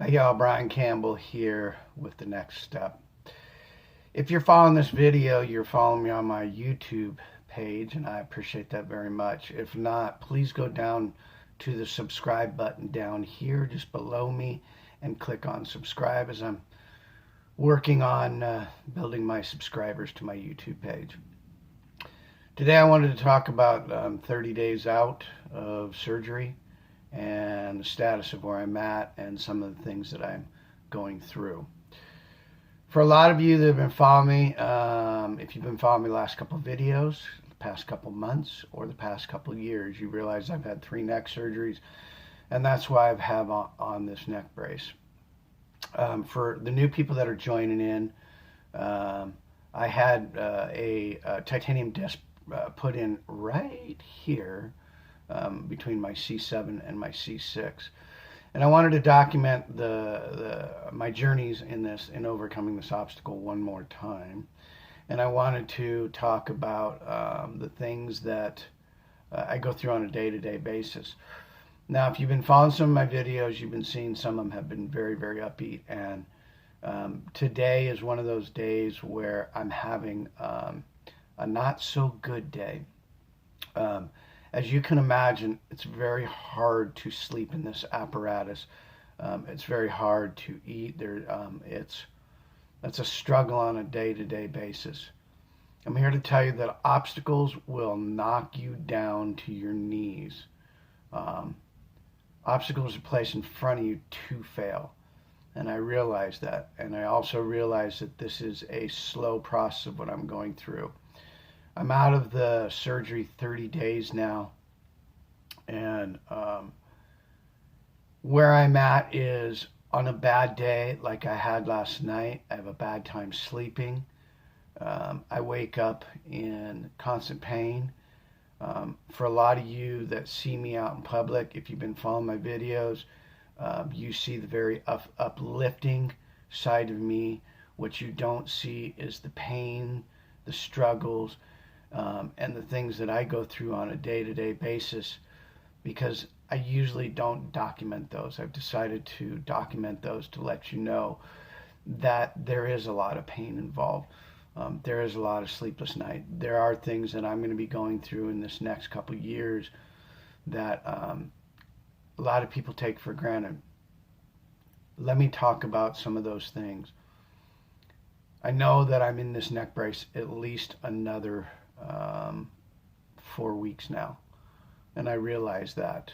Hey y'all, Bryan Campbell here with the next step. If you're following this video, you're following me on my YouTube page, and I appreciate that very much. If not, please go down to the subscribe button down here just below me and click on subscribe as I'm working on building my subscribers to my YouTube page. Today I wanted to talk about 30 days out of surgery and the status of where I'm at and some of the things that I'm going through. For a lot of you that have been following me, if you've been following me the last couple of videos, the past couple months, or the past couple of years, you realize I've had 3 neck surgeries, and that's why I have on this neck brace. For the new people that are joining in, I had a titanium disc put in right here between my C7 and my C6. And I wanted to document my journeys in overcoming this obstacle one more time. And I wanted to talk about the things that I go through on a day-to-day basis. Now, if you've been following some of my videos, you've been seeing some of them have been very, very upbeat. And today is one of those days where I'm having a not so good day. As you can imagine, it's very hard to sleep in this apparatus. It's very hard to eat. It's a struggle on a day-to-day basis. I'm here to tell you that obstacles will knock you down to your knees. Obstacles are placed in front of you to fail. And I realize that. And I also realize that this is a slow process of what I'm going through. I'm out of the surgery 30 days now, and where I'm at is on a bad day like I had last night. I have a bad time sleeping. I wake up in constant pain. For a lot of you that see me out in public, if you've been following my videos, you see the very uplifting side of me. What you don't see is the pain, the struggles, and the things that I go through on a day-to-day basis, because I usually don't document those. I've decided to document those to let you know that there is a lot of pain involved. There is a lot of sleepless night. There are things that I'm going to be going through in this next couple of years that a lot of people take for granted. Let me talk about some of those things. I know that I'm in this neck brace at least another 4 weeks now, and I realize that.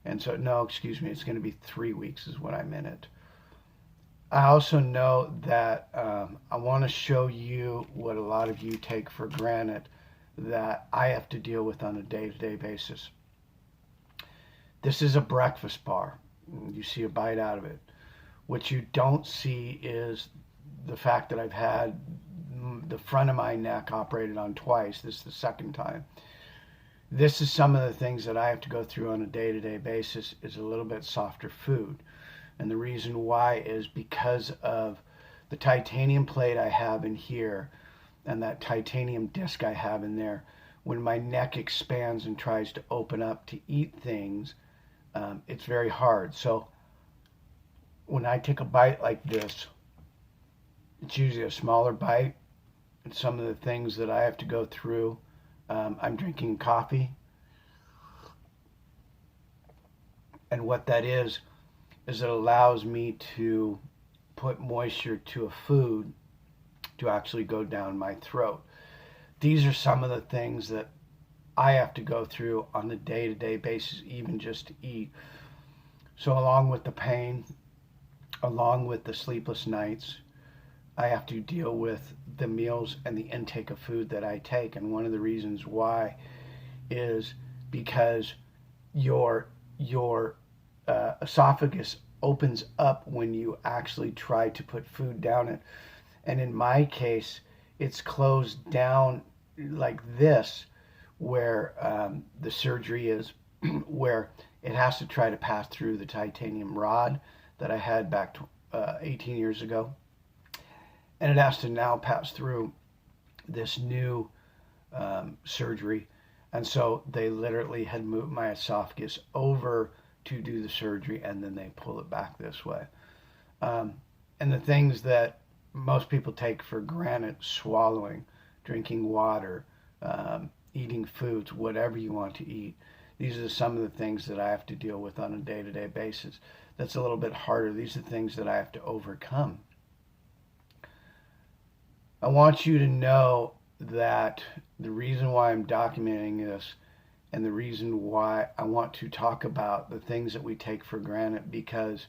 And so, no, excuse me, it's going to be 3 weeks is what I'm in it. I also know that I want to show you what a lot of you take for granted that I have to deal with on a day-to-day basis. This is a breakfast bar. You see a bite out of it. What you don't see is the fact that I've had the front of my neck operated on twice. This is the second time. This is some of the things that I have to go through on a day-to-day basis is a little bit softer food. And the reason why is because of the titanium plate I have in here and that titanium disc I have in there. When my neck expands and tries to open up to eat things, it's very hard. So when I take a bite like this, it's usually a smaller bite. And some of the things that I have to go through, I'm drinking coffee. And what that is it allows me to put moisture to a food to actually go down my throat. These are some of the things that I have to go through on a day-to-day basis, even just to eat. So along with the pain, along with the sleepless nights, I have to deal with the meals and the intake of food that I take. And one of the reasons why is because your esophagus opens up when you actually try to put food down it. And in my case, it's closed down like this, where the surgery is, where it has to try to pass through the titanium rod that I had back 18 years ago. And it has to now pass through this new surgery. And so they literally had moved my esophagus over to do the surgery, and then they pull it back this way. And the things that most people take for granted, swallowing, drinking water, eating foods, whatever you want to eat, these are some of the things that I have to deal with on a day-to-day basis. That's a little bit harder. These are things that I have to overcome. I want you to know that the reason why I'm documenting this and the reason why I want to talk about the things that we take for granted, because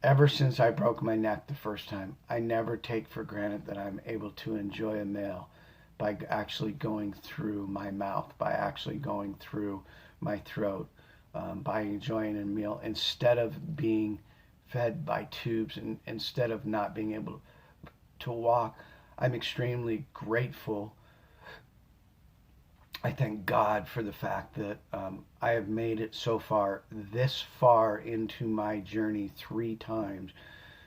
ever since I broke my neck the first time, I never take for granted that I'm able to enjoy a meal by actually going through my mouth, by actually going through my throat, by enjoying a meal instead of being fed by tubes and instead of not being able to walk. I'm extremely grateful. I thank God for the fact that I have made it so far, this far into my journey 3 times,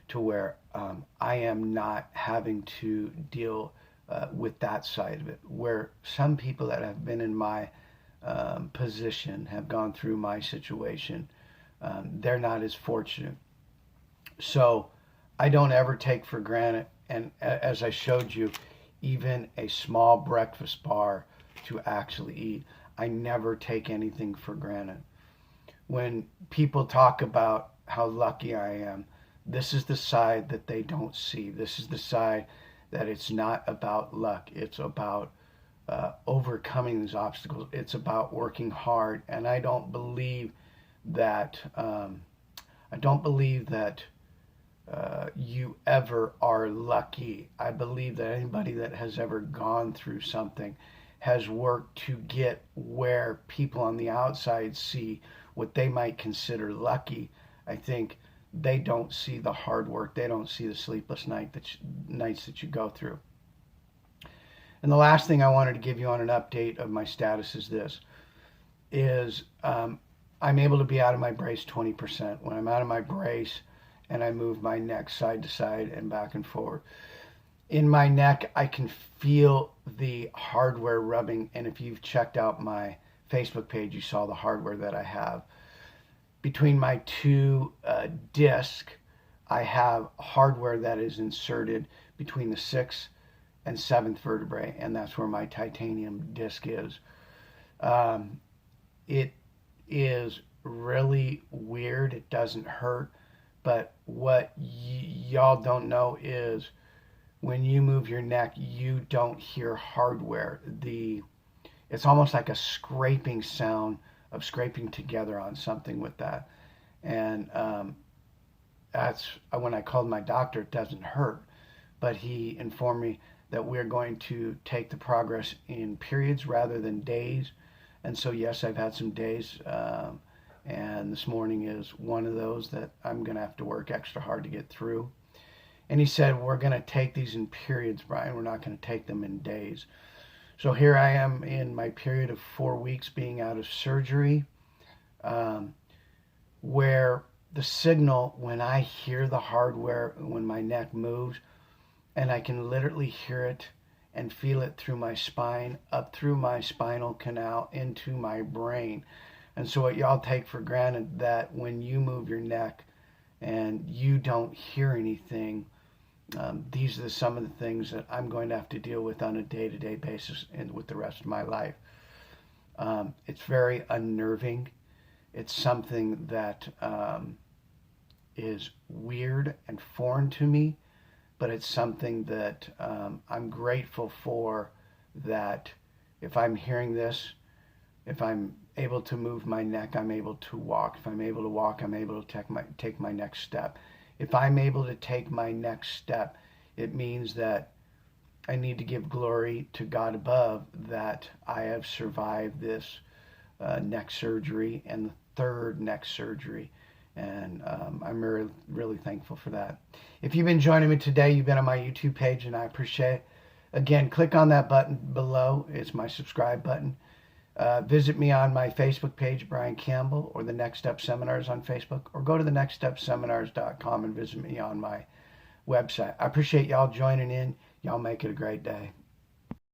to where I am not having to deal with that side of it. Where some people that have been in my position, have gone through my situation, they're not as fortunate. So I don't ever take for granted, and as I showed you, even a small breakfast bar to actually eat. I never take anything for granted. When people talk about how lucky I am, this is the side that they don't see. This is the side that it's not about luck. It's about overcoming these obstacles. It's about working hard. And I don't believe that you ever are lucky. I believe that anybody that has ever gone through something has worked to get where people on the outside see what they might consider lucky. I think they don't see the hard work. They don't see the sleepless nights that you go through. And the last thing I wanted to give you on an update of my status is this, is I'm able to be out of my brace 20%. When I'm out of my brace and I move my neck side to side and back and forward, in my neck, I can feel the hardware rubbing. And if you've checked out my Facebook page, you saw the hardware that I have. Between my 2 discs, I have hardware that is inserted between the 6th and 7th vertebrae, and that's where my titanium disc is. It is really weird. It doesn't hurt. But what y'all don't know is, when you move your neck, you don't hear hardware. It's almost like a scraping sound of scraping together on something with that. And that's when I called my doctor. It doesn't hurt, but he informed me that we're going to take the progress in periods rather than days. And so yes, I've had some days, and this morning is one of those that I'm going to have to work extra hard to get through. And he said, we're going to take these in periods, Bryan. We're not going to take them in days. So here I am in my period of 4 weeks being out of surgery, where the signal, when I hear the hardware, when my neck moves, and I can literally hear it and feel it through my spine, up through my spinal canal, into my brain. And so what y'all take for granted, that when you move your neck and you don't hear anything, these are some of the things that I'm going to have to deal with on a day-to-day basis and with the rest of my life. It's very unnerving. It's something that is weird and foreign to me, but it's something that I'm grateful for, that if I'm hearing this, if I'm able to move my neck, I'm able to walk. If I'm able to walk, I'm able to take my next step. If I'm able to take my next step, it means that I need to give glory to God above that I have survived this neck surgery and the 3rd neck surgery. And I'm really, really thankful for that. If you've been joining me today, you've been on my YouTube page, and I appreciate it. Again, click on that button below. It's my subscribe button. Visit me on my Facebook page, Bryan Campbell, or the Next Step Seminars on Facebook, or go to the nextstepseminars.com and visit me on my website. I appreciate y'all joining in. Y'all make it a great day.